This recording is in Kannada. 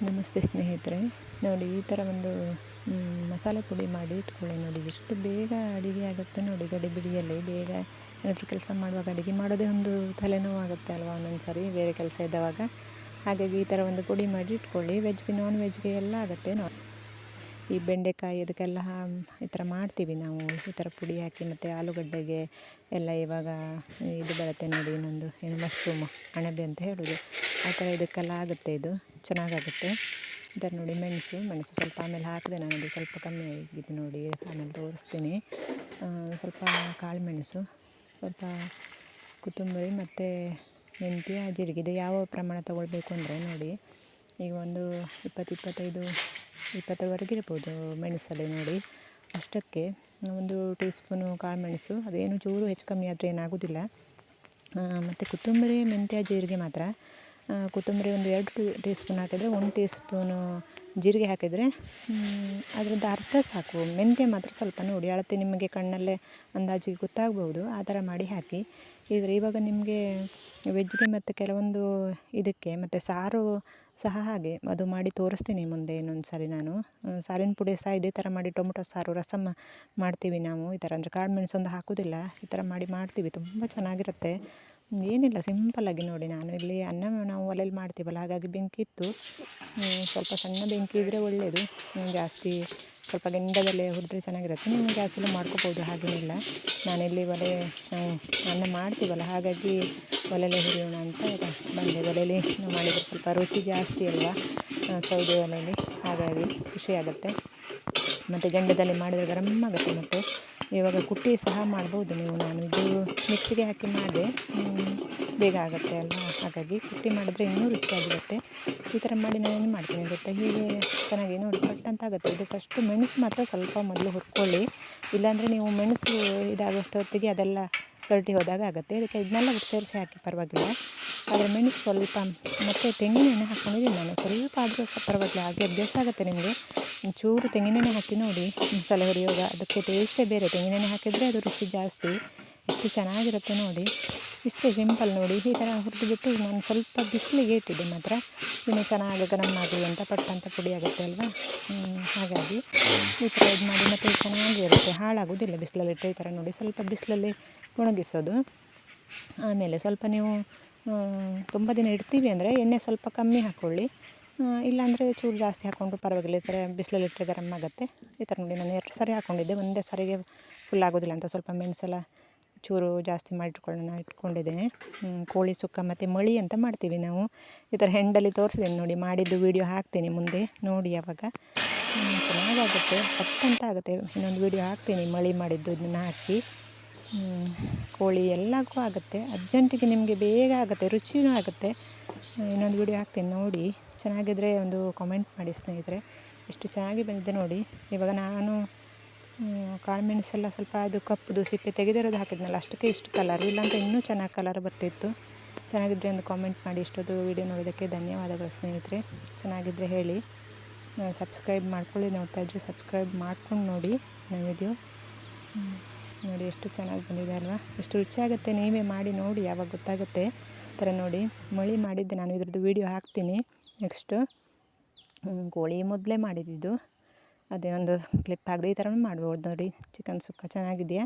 ನಮಸ್ತೆ ಸ್ನೇಹಿತರೆ, ನೋಡಿ ಈ ಥರ ಒಂದು ಮಸಾಲೆ ಪುಡಿ ಮಾಡಿ ಇಟ್ಕೊಳ್ಳಿ. ನೋಡಿ ಎಷ್ಟು ಬೇಗ ಅಡುಗೆ ಆಗುತ್ತೆ ನೋಡಿ. ಗಡಿಬಿಡಿಯಲ್ಲಿ ಬೇಗ ಏನಾದರೂ ಕೆಲಸ ಮಾಡುವಾಗ ಅಡುಗೆ ಮಾಡೋದೇ ಒಂದು ತಲೆನೋವು ಆಗುತ್ತೆ ಅಲ್ವಾ ಒಂದೊಂದು ಸಾರಿ ಬೇರೆ ಕೆಲಸ ಇದ್ದವಾಗ. ಹಾಗಾಗಿ ಈ ಥರ ಒಂದು ಪುಡಿ ಮಾಡಿ ಇಟ್ಕೊಳ್ಳಿ. ವೆಜ್ಗೆ ನಾನ್ ವೆಜ್ಗೆ ಎಲ್ಲ ಆಗುತ್ತೆ. ಈ ಬೆಂಡೆಕಾಯಿ ಇದಕ್ಕೆಲ್ಲ ಈ ಥರ ಮಾಡ್ತೀವಿ ನಾವು, ಈ ಥರ ಪುಡಿ ಹಾಕಿ. ಮತ್ತು ಆಲೂಗಡ್ಡೆಗೆ ಎಲ್ಲ ಇವಾಗ ಇದು ಬರುತ್ತೆ ನೋಡಿ, ಇನ್ನೊಂದು ಏನು ಮಶ್ರೂಮ್ ಅಣಬೆ ಅಂತ ಹೇಳೋದು, ಆ ಥರ ಇದಕ್ಕೆಲ್ಲ ಆಗುತ್ತೆ. ಇದು ಚೆನ್ನಾಗಾಗುತ್ತೆ. ಇದರ ನೋಡಿ ಮೆಣಸು ಸ್ವಲ್ಪ ಆಮೇಲೆ ಹಾಕಿದೆ ನಾನು, ಅದು ಸ್ವಲ್ಪ ಕಮ್ಮಿ ಆಗಿದೆ ನೋಡಿ, ಆಮೇಲೆ ತೋರಿಸ್ತೀನಿ. ಸ್ವಲ್ಪ ಕಾಳು ಮೆಣಸು, ಸ್ವಲ್ಪ ಕೊತ್ತಂಬರಿ ಮತ್ತು ಮೆಂತ್ಯ, ಜೀರಿಗೆ. ಇದು ಯಾವ ಪ್ರಮಾಣ ತೊಗೊಳ್ಬೇಕು ಅಂದರೆ ನೋಡಿ, ಈಗ ಒಂದು 20-25-20ವರೆಗೆ ಇರ್ಬೋದು ಮೆಣಸಲ್ಲಿ ನೋಡಿ. ಅಷ್ಟಕ್ಕೆ ಒಂದು ಟೀ ಸ್ಪೂನು ಕಾಳು ಮೆಣಸು, ಅದೇನು ಚೂರು ಹೆಚ್ಚು ಕಮ್ಮಿ ಆದರೆ ಏನಾಗೋದಿಲ್ಲ. ಮತ್ತು ಕೊತ್ತಂಬರಿ, ಮೆಂತ್ಯ, ಜೀರಿಗೆ ಮಾತ್ರ. ಕೊತ್ತಂಬರಿ ಒಂದು 2 ಟೀ ಸ್ಪೂನ್ ಹಾಕಿದರೆ, 1 ಟೀ ಸ್ಪೂನು ಜೀರಿಗೆ ಹಾಕಿದರೆ ಅದರದ್ದು ಅರ್ಧ ಸಾಕು. ಮೆಂತ್ಯ ಮಾತ್ರ ಸ್ವಲ್ಪ ನೋಡಿ ಅಳತೆ ನಿಮಗೆ ಕಣ್ಣಲ್ಲೇ ಅಂದಾಜಿಗೆ ಗೊತ್ತಾಗ್ಬೋದು, ಆ ಥರ ಮಾಡಿ ಹಾಕಿ. ಇವಾಗ ನಿಮಗೆ ವೆಜ್ಗೆ ಮತ್ತು ಕೆಲವೊಂದು ಇದಕ್ಕೆ ಮತ್ತು ಸಾರು ಸಹ ಹಾಗೆ ಅದು ಮಾಡಿ ತೋರಿಸ್ತೀನಿ ಮುಂದೆ ಇನ್ನೊಂದು ಸಾರಿ. ನಾನು ಸಾರಿನ ಪುಡಿ ಸಹ ಇದೇ ಥರ ಮಾಡಿ ಟೊಮೊಟೊ ಸಾರು, ರಸಮ್ ಮಾಡ್ತೀವಿ ನಾವು. ಈ ಥರ ಅಂದರೆ ಕಾಳು ಮೆಣಸೊಂದು ಹಾಕೋದಿಲ್ಲ, ಈ ಥರ ಮಾಡ್ತೀವಿ. ತುಂಬ ಚೆನ್ನಾಗಿರುತ್ತೆ. ಏನಿಲ್ಲ, ಸಿಂಪಲ್ಲಾಗಿ ನೋಡಿ. ನಾನು ಇಲ್ಲಿ ನಾವು ಒಲೆಯಲ್ಲಿ ಮಾಡ್ತೀವಲ್ಲ, ಹಾಗಾಗಿ ಬೆಂಕಿ ಇತ್ತು. ಸ್ವಲ್ಪ ಸಣ್ಣ ಬೆಂಕಿ ಇದ್ದರೆ ಒಳ್ಳೆಯದು. ಜಾಸ್ತಿ ಸ್ವಲ್ಪ ಗೆಂಡದಲ್ಲೇ ಹುರಿದ್ರೆ ಚೆನ್ನಾಗಿರುತ್ತೆ. ನೀವು ಗ್ಯಾಸಲ್ಲೂ ಮಾಡ್ಕೋಬೋದು, ಹಾಗೇನಿಲ್ಲ. ನಾನಿಲ್ಲಿ ನಾವು ಅನ್ನ ಮಾಡ್ತೀವಲ್ಲ, ಹಾಗಾಗಿ ಒಲೆಯಲ್ಲೇ ಹುರಿಯೋಣ ಅಂತ ಬಂದೆ. ಒಲೆಯಲ್ಲಿ ಮಾಡಿದರೆ ಸ್ವಲ್ಪ ರುಚಿ ಜಾಸ್ತಿ ಅಲ್ವಾ ಸೌದೆ ಒಲೆಯಲ್ಲಿ, ಹಾಗಾಗಿ ಖುಷಿಯಾಗುತ್ತೆ. ಮತ್ತು ಗೆಂಡದಲ್ಲಿ ಮಾಡಿದರೆ ಗರಮ್ ಆಗುತ್ತೆ. ಮತ್ತು ಇವಾಗ ಕುಟ್ಟಿ ಸಹ ಮಾಡ್ಬೋದು ನೀವು. ನಾನು ಇದು ಮಿಕ್ಸಿಗೆ ಹಾಕಿ ಮಾಡಿದೆ, ಬೇಗ ಆಗುತ್ತೆ ಅಲ್ವಾ, ಹಾಗಾಗಿ ಕುಟ್ಟಿ ಮಾಡಿದ್ರೆ ಇನ್ನೂ ರುಚಿಯಾಗಿರುತ್ತೆ. ಈ ಥರ ಮಾಡಿ ನಾನೇನು ಮಾಡ್ತೀನಿ ಗೊತ್ತಾ, ಹೀಗೆ ಚೆನ್ನಾಗಿ ನೋಡಿ ಪಟ್ ಅಂತ ಆಗುತ್ತೆ. ಇದು ಫಸ್ಟು ಮೆಣಸು ಮಾತ್ರ ಸ್ವಲ್ಪ ಮೊದಲು ಹುರ್ಕೊಳ್ಳಿ, ಇಲ್ಲಾಂದರೆ ನೀವು ಮೆಣಸು ಇದಾಗೋಷ್ಟು ಹೊತ್ತಿಗೆ ಅದೆಲ್ಲ ಗರಟಿ ಹೋದಾಗ ಆಗುತ್ತೆ. ಇದಕ್ಕೆ ಇದನ್ನೆಲ್ಲ ಸೇರಿಸಿ ಹಾಕಿ ಪರವಾಗಿಲ್ಲ. ಆದರೆ ಮೆಣಸು ಸ್ವಲ್ಪ ಮತ್ತು ತೆಂಗಿನೆಣ್ಣೆ ಹಾಕ್ಕೊಂಡಿದ್ದೀನಿ ನಾನು. ಸ್ವಲ್ಪ ಆದರೂ ಪರವಾಗಿಲ್ಲ, ಹಾಗೆ ಅಭ್ಯಾಸ ಆಗುತ್ತೆ ನಿಮಗೆ. ಒಂಚೂರು ತೆಂಗಿನೆಣ್ಣೆ ಹಾಕಿ ನೋಡಿ ಮಸಾಲೆ ಹುರಿಯುವಾಗ, ಅದಕ್ಕೆ ಟೇಸ್ಟೇ ಬೇರೆ. ತೆಂಗಿನೆಣ್ಣೆ ಹಾಕಿದರೆ ಅದು ರುಚಿ ಜಾಸ್ತಿ. ಎಷ್ಟು ಚೆನ್ನಾಗಿರುತ್ತೆ ನೋಡಿ. ಇಷ್ಟೇ ಸಿಂಪಲ್ ನೋಡಿ. ಈ ಥರ ಹುರಿದುಬಿಟ್ಟು ನಾನು ಸ್ವಲ್ಪ ಬಿಸಿಲಿಗೆ ಇಟ್ಟಿದ್ದೆ ಮಾತ್ರ, ಇನ್ನು ಚೆನ್ನಾಗಿ ಗರಮ್ ಆಗಲಿ ಅಂತ. ಪಟ್ಟಂತ ಪುಡಿ ಆಗುತ್ತೆ ಅಲ್ವಾ, ಹಾಗಾಗಿ ಈ ಥರ ಇದು ಮಾಡಿ. ಮತ್ತು ಚೆನ್ನಾಗಿರುತ್ತೆ, ಹಾಳಾಗೋದಿಲ್ಲ ಬಿಸಿಲಲ್ಲಿಟ್ಟರೆ. ಈ ಥರ ನೋಡಿ ಸ್ವಲ್ಪ ಬಿಸಿಲಲ್ಲಿ ಒಣಗಿಸೋದು. ಆಮೇಲೆ ಸ್ವಲ್ಪ ನೀವು ತುಂಬ ದಿನ ಇಡ್ತೀವಿ ಅಂದರೆ ಎಣ್ಣೆ ಸ್ವಲ್ಪ ಕಮ್ಮಿ ಹಾಕ್ಕೊಳ್ಳಿ, ಇಲ್ಲಾಂದರೆ ಚೂರು ಜಾಸ್ತಿ ಹಾಕ್ಕೊಂಡು ಪರವಾಗಿಲ್ಲ. ಈ ಥರ ಬಿಸಿಲಲ್ಲಿಟ್ಟರೆ ಗರಮ್ ಆಗುತ್ತೆ. ಈ ಥರ ನೋಡಿ ನಾನು 2 ಸಾರಿ ಹಾಕ್ಕೊಂಡಿದ್ದೆ, ಒಂದೇ ಸಾರಿಗೆ ಫುಲ್ ಆಗೋದಿಲ್ಲ ಅಂತ ಸ್ವಲ್ಪ ಮೆಣಸೆಲ್ಲ ಚೂರು ಜಾಸ್ತಿ ಇಟ್ಕೊಂಡಿದ್ದೇನೆ. ಕೋಳಿ ಸುಕ್ಕ ಮತ್ತು ಮಳಿ ಅಂತ ಮಾಡ್ತೀವಿ ನಾವು. ಈ ಥರ ಹೆಂಡಲ್ಲಿ ತೋರಿಸಿದ್ದೇನೆ ನೋಡಿ, ಮಾಡಿದ್ದು ವೀಡಿಯೋ ಹಾಕ್ತೀನಿ ಮುಂದೆ ನೋಡಿ. ಆವಾಗ ಚೆನ್ನಾಗಾಗುತ್ತೆ, ಪಟ್ಟಂತ ಆಗುತ್ತೆ. ಇನ್ನೊಂದು ವೀಡಿಯೋ ಹಾಕ್ತೀನಿ ಮಳಿ ಮಾಡಿದ್ದು, ಇದನ್ನು ಹಾಕಿ. ಕೋಳಿ ಎಲ್ಲಕ್ಕೂ ಆಗುತ್ತೆ, ಅರ್ಜೆಂಟಿಗೆ ನಿಮಗೆ ಬೇಗ ಆಗುತ್ತೆ, ರುಚಿಯೂ ಆಗುತ್ತೆ. ಇನ್ನೊಂದು ವೀಡಿಯೋ ಹಾಕ್ತೀನಿ ನೋಡಿ. ಚೆನ್ನಾಗಿದ್ದರೆ ಒಂದು ಕಾಮೆಂಟ್ ಮಾಡಿ ಸ್ನೇಹಿತರೆ. ಎಷ್ಟು ಚೆನ್ನಾಗಿ ಬಂದಿದೆ ನೋಡಿ. ಇವಾಗ ನಾನು ಕಾಳು ಮೆಣಸೆಲ್ಲ ಸ್ವಲ್ಪ ಅದು ಕಪ್ಪುದು ಸಿಪ್ಪೆ ತೆಗೆದಿರೋದು ಹಾಕಿದ್ನಲ್ಲ, ಅಷ್ಟಕ್ಕೆ ಇಷ್ಟು ಕಲರ್, ಇಲ್ಲಾಂದರೆ ಇನ್ನೂ ಚೆನ್ನಾಗಿ ಕಲರ್ ಬರ್ತಿತ್ತು. ಚೆನ್ನಾಗಿದ್ದರೆ ಒಂದು ಕಾಮೆಂಟ್ ಮಾಡಿ. ಇಷ್ಟೊಂದು ವೀಡಿಯೋ ನೋಡೋದಕ್ಕೆ ಧನ್ಯವಾದಗಳು ಸ್ನೇಹಿತರೆ. ಚೆನ್ನಾಗಿದ್ದರೆ ಹೇಳಿ. ಸಬ್ಸ್ಕ್ರೈಬ್ ಮಾಡ್ಕೊಳ್ಳಿ, ನೋಡ್ತಾ ಇದ್ದರೆ ಸಬ್ಸ್ಕ್ರೈಬ್ ಮಾಡ್ಕೊಂಡು ನೋಡಿ ನನ್ನ ವೀಡಿಯೋ. ನೋಡಿ ಎಷ್ಟು ಚೆನ್ನಾಗಿ ಬಂದಿದೆ ಅಲ್ವಾ, ಎಷ್ಟು ರುಚಿಯಾಗುತ್ತೆ. ನೀವೇ ಮಾಡಿ ನೋಡಿ, ಯಾವಾಗ ಗೊತ್ತಾಗುತ್ತೆ. ಈ ಥರ ನೋಡಿ ಮಳಿ ಮಾಡಿದ್ದೆ ನಾನು, ಇದ್ರದ್ದು ವೀಡಿಯೋ ಹಾಕ್ತೀನಿ ನೆಕ್ಸ್ಟು. ಕೋಳಿ ಮೊದಲೇ ಮಾಡಿದ್ದು, ಅದೇ ಒಂದು ಕ್ಲಿಪ್ ಹಾಕಿದೆ. ಈ ಥರ ಮಾಡ್ಬೋದು ನೋಡಿ. ಚಿಕನ್ ಸುಕ್ಕ ಚೆನ್ನಾಗಿದೆಯಾ?